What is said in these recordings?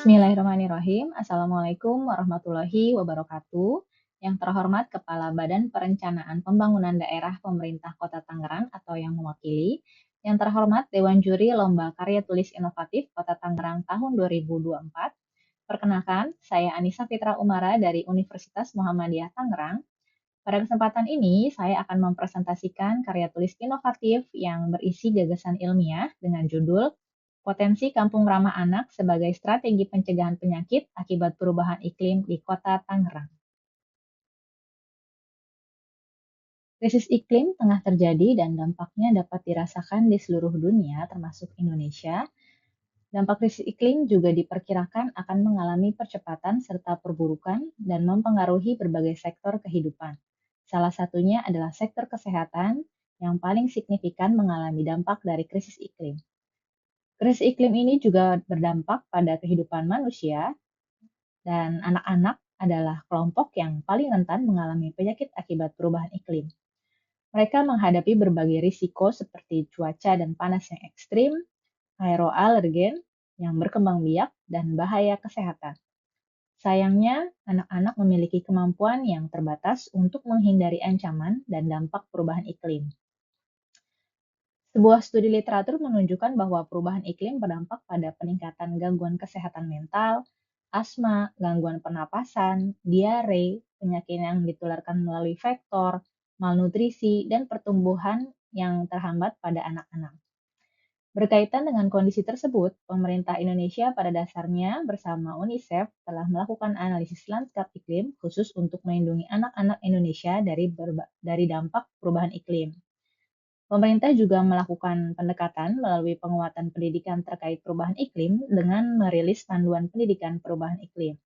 Bismillahirrahmanirrahim. Assalamualaikum warahmatullahi wabarakatuh. Yang terhormat Kepala Badan Perencanaan Pembangunan Daerah Pemerintah Kota Tangerang atau yang mewakili. Yang terhormat Dewan Juri Lomba Karya Tulis Inovatif Kota Tangerang tahun 2024. Perkenalkan, saya Anissa Fitra Umara dari Universitas Muhammadiyah Tangerang. Pada kesempatan ini, saya akan mempresentasikan karya tulis inovatif yang berisi gagasan ilmiah dengan judul Potensi Kampung Ramah Anak sebagai Strategi Pencegahan Penyakit Akibat Perubahan Iklim di Kota Tangerang. Krisis iklim tengah terjadi dan dampaknya dapat dirasakan di seluruh dunia, termasuk Indonesia. Dampak krisis iklim juga diperkirakan akan mengalami percepatan serta perburukan dan mempengaruhi berbagai sektor kehidupan. Salah satunya adalah sektor kesehatan yang paling signifikan mengalami dampak dari krisis iklim. Krisis iklim ini juga berdampak pada kehidupan manusia, dan anak-anak adalah kelompok yang paling rentan mengalami penyakit akibat perubahan iklim. Mereka menghadapi berbagai risiko seperti cuaca dan panas yang ekstrim, aeroalergen yang berkembang biak, dan bahaya kesehatan. Sayangnya, anak-anak memiliki kemampuan yang terbatas untuk menghindari ancaman dan dampak perubahan iklim. Sebuah studi literatur menunjukkan bahwa perubahan iklim berdampak pada peningkatan gangguan kesehatan mental, asma, gangguan pernapasan, diare, penyakit yang ditularkan melalui vektor, malnutrisi, dan pertumbuhan yang terhambat pada anak-anak. Berkaitan dengan kondisi tersebut, pemerintah Indonesia pada dasarnya bersama UNICEF telah melakukan analisis lanskap iklim khusus untuk melindungi anak-anak Indonesia dari dampak perubahan iklim. Pemerintah juga melakukan pendekatan melalui penguatan pendidikan terkait perubahan iklim dengan merilis panduan pendidikan perubahan iklim.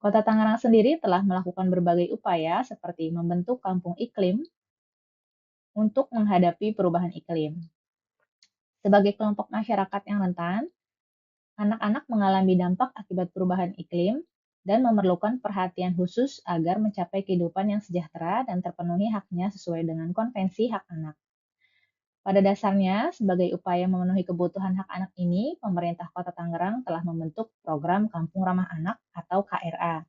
Kota Tangerang sendiri telah melakukan berbagai upaya seperti membentuk kampung iklim untuk menghadapi perubahan iklim. Sebagai kelompok masyarakat yang rentan, anak-anak mengalami dampak akibat perubahan iklim dan memerlukan perhatian khusus agar mencapai kehidupan yang sejahtera dan terpenuhi haknya sesuai dengan Konvensi Hak Anak. Pada dasarnya, sebagai upaya memenuhi kebutuhan hak anak ini, pemerintah Kota Tangerang telah membentuk program Kampung Ramah Anak atau KRA.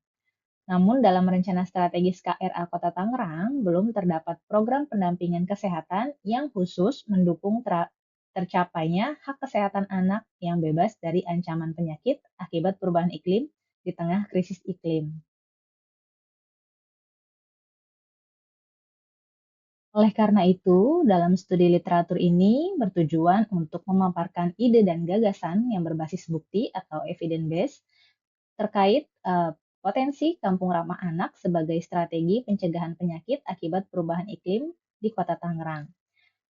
Namun dalam rencana strategis KRA Kota Tangerang, belum terdapat program pendampingan kesehatan yang khusus mendukung tercapainya hak kesehatan anak yang bebas dari ancaman penyakit akibat perubahan iklim di tengah krisis iklim. Oleh karena itu, dalam studi literatur ini bertujuan untuk memaparkan ide dan gagasan yang berbasis bukti atau evidence based terkait potensi kampung ramah anak sebagai strategi pencegahan penyakit akibat perubahan iklim di Kota Tangerang.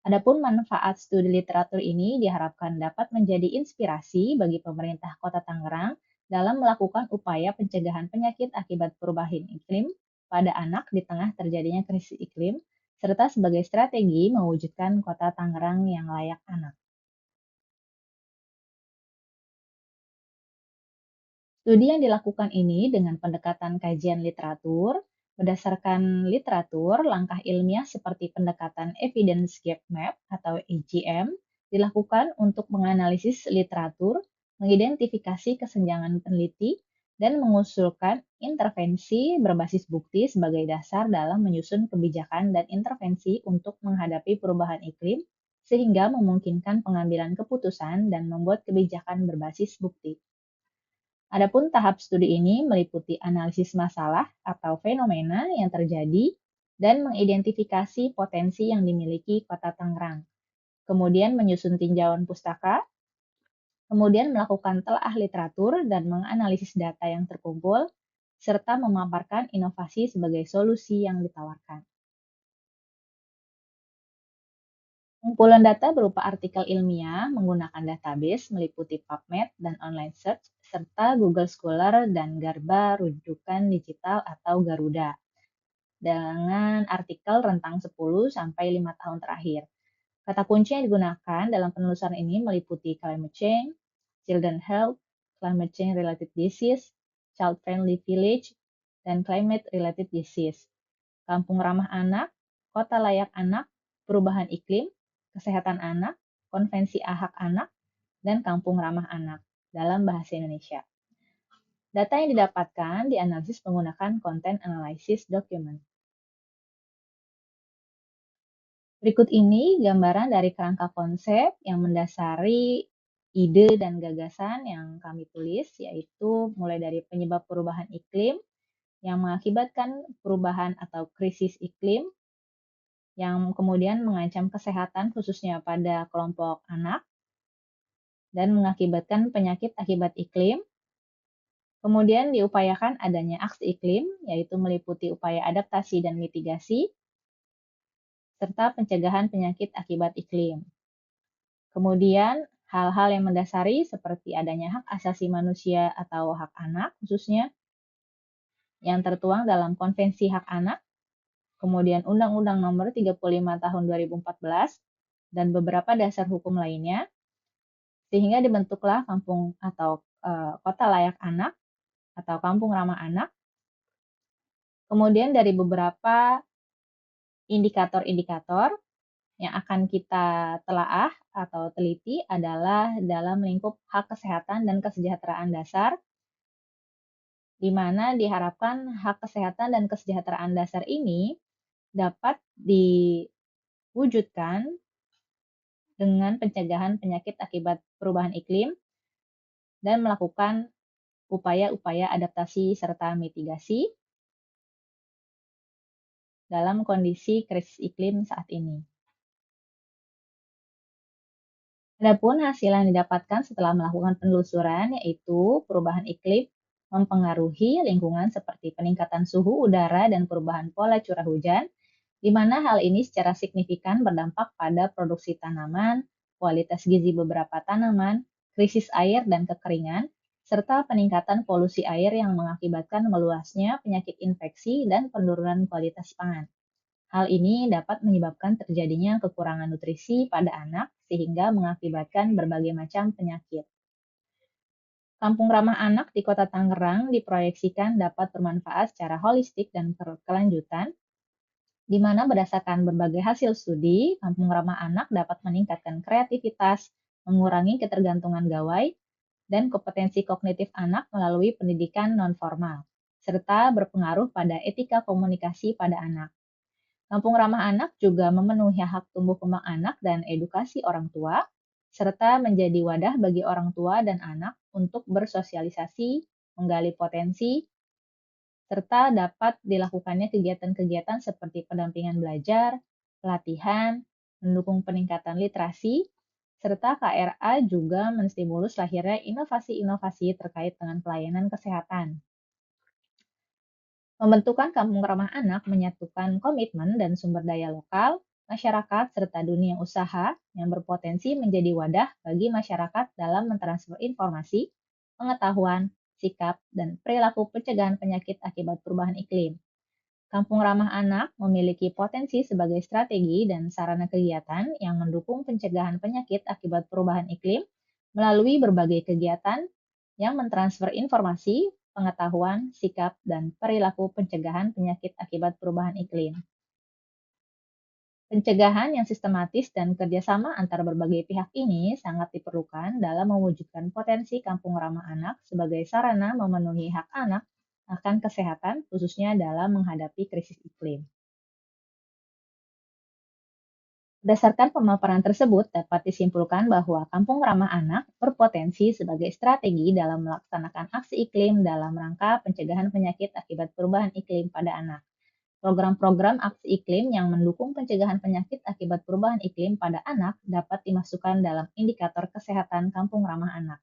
Adapun manfaat studi literatur ini diharapkan dapat menjadi inspirasi bagi pemerintah Kota Tangerang dalam melakukan upaya pencegahan penyakit akibat perubahan iklim pada anak di tengah terjadinya krisis iklim, serta sebagai strategi mewujudkan Kota Tangerang yang layak anak. Studi yang dilakukan ini dengan pendekatan kajian literatur, berdasarkan literatur, langkah ilmiah seperti pendekatan Evidence Gap Map atau EGM dilakukan untuk menganalisis literatur, mengidentifikasi kesenjangan peneliti, dan mengusulkan intervensi berbasis bukti sebagai dasar dalam menyusun kebijakan dan intervensi untuk menghadapi perubahan iklim, sehingga memungkinkan pengambilan keputusan dan membuat kebijakan berbasis bukti. Adapun tahap studi ini meliputi analisis masalah atau fenomena yang terjadi dan mengidentifikasi potensi yang dimiliki Kota Tangerang. Kemudian menyusun tinjauan pustaka, kemudian melakukan telaah literatur dan menganalisis data yang terkumpul, serta memaparkan inovasi sebagai solusi yang ditawarkan. Kumpulan data berupa artikel ilmiah menggunakan database meliputi PubMed dan online search, serta Google Scholar dan Garba rujukan digital atau Garuda, dengan artikel rentang 10-5 tahun terakhir. Kata kunci yang digunakan dalam penelusuran ini meliputi climate change, children health, climate change related disease, child friendly village, dan climate related disease, kampung ramah anak, kota layak anak, perubahan iklim, kesehatan anak, konvensi hak anak, dan kampung ramah anak dalam bahasa Indonesia. Data yang didapatkan dianalisis menggunakan Content Analysis Document. Berikut ini gambaran dari kerangka konsep yang mendasari ide dan gagasan yang kami tulis, yaitu mulai dari penyebab perubahan iklim yang mengakibatkan perubahan atau krisis iklim, yang kemudian mengancam kesehatan khususnya pada kelompok anak, dan mengakibatkan penyakit akibat iklim. Kemudian diupayakan adanya aksi iklim, yaitu meliputi upaya adaptasi dan mitigasi, serta pencegahan penyakit akibat iklim. Kemudian, hal-hal yang mendasari seperti adanya hak asasi manusia atau hak anak khususnya, yang tertuang dalam Konvensi Hak Anak, kemudian Undang-Undang Nomor 35 Tahun 2014, dan beberapa dasar hukum lainnya, sehingga dibentuklah kampung atau kota layak anak atau kampung ramah anak. Kemudian dari beberapa indikator-indikator yang akan kita telaah atau teliti adalah dalam lingkup hak kesehatan dan kesejahteraan dasar, di mana diharapkan hak kesehatan dan kesejahteraan dasar ini dapat diwujudkan dengan pencegahan penyakit akibat perubahan iklim dan melakukan upaya-upaya adaptasi serta mitigasi dalam kondisi krisis iklim saat ini. Adapun hasil yang didapatkan setelah melakukan penelusuran yaitu perubahan iklim mempengaruhi lingkungan seperti peningkatan suhu udara dan perubahan pola curah hujan, di mana hal ini secara signifikan berdampak pada produksi tanaman, kualitas gizi beberapa tanaman, krisis air dan kekeringan, serta peningkatan polusi air yang mengakibatkan meluasnya penyakit infeksi dan penurunan kualitas pangan. Hal ini dapat menyebabkan terjadinya kekurangan nutrisi pada anak sehingga mengakibatkan berbagai macam penyakit. Kampung ramah anak di Kota Tangerang diproyeksikan dapat bermanfaat secara holistik dan berkelanjutan, di mana berdasarkan berbagai hasil studi, kampung ramah anak dapat meningkatkan kreativitas, mengurangi ketergantungan gawai, dan kompetensi kognitif anak melalui pendidikan non-formal, serta berpengaruh pada etika komunikasi pada anak. Kampung ramah anak juga memenuhi hak tumbuh kembang anak dan edukasi orang tua, serta menjadi wadah bagi orang tua dan anak untuk bersosialisasi, menggali potensi, serta dapat dilakukannya kegiatan-kegiatan seperti pendampingan belajar, pelatihan, mendukung peningkatan literasi, serta KRA juga menstimulus lahirnya inovasi-inovasi terkait dengan pelayanan kesehatan. Pembentukan kampung ramah anak menyatukan komitmen dan sumber daya lokal, masyarakat, serta dunia usaha yang berpotensi menjadi wadah bagi masyarakat dalam mentransfer informasi, pengetahuan, sikap, dan perilaku pencegahan penyakit akibat perubahan iklim. Kampung ramah anak memiliki potensi sebagai strategi dan sarana kegiatan yang mendukung pencegahan penyakit akibat perubahan iklim melalui berbagai kegiatan yang mentransfer informasi, pengetahuan, sikap, dan perilaku pencegahan penyakit akibat perubahan iklim. Pencegahan yang sistematis dan kerjasama antar berbagai pihak ini sangat diperlukan dalam mewujudkan potensi kampung ramah anak sebagai sarana memenuhi hak anak akan kesehatan, khususnya dalam menghadapi krisis iklim. Berdasarkan pemaparan tersebut, dapat disimpulkan bahwa kampung ramah anak berpotensi sebagai strategi dalam melaksanakan aksi iklim dalam rangka pencegahan penyakit akibat perubahan iklim pada anak. Program-program aksi iklim yang mendukung pencegahan penyakit akibat perubahan iklim pada anak dapat dimasukkan dalam indikator kesehatan kampung ramah anak.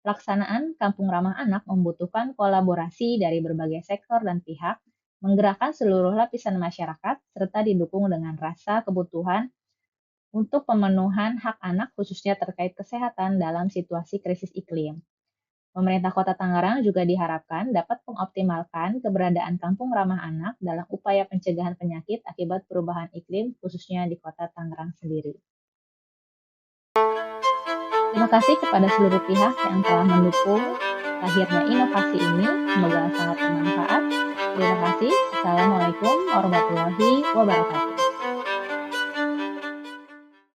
Pelaksanaan kampung ramah anak membutuhkan kolaborasi dari berbagai sektor dan pihak, menggerakkan seluruh lapisan masyarakat, serta didukung dengan rasa kebutuhan untuk pemenuhan hak anak khususnya terkait kesehatan dalam situasi krisis iklim. Pemerintah Kota Tangerang juga diharapkan dapat mengoptimalkan keberadaan kampung ramah anak dalam upaya pencegahan penyakit akibat perubahan iklim khususnya di Kota Tangerang sendiri. Terima kasih kepada seluruh pihak yang telah mendukung lahirnya inovasi ini. Semoga sangat bermanfaat. Terima kasih. Assalamualaikum warahmatullahi wabarakatuh.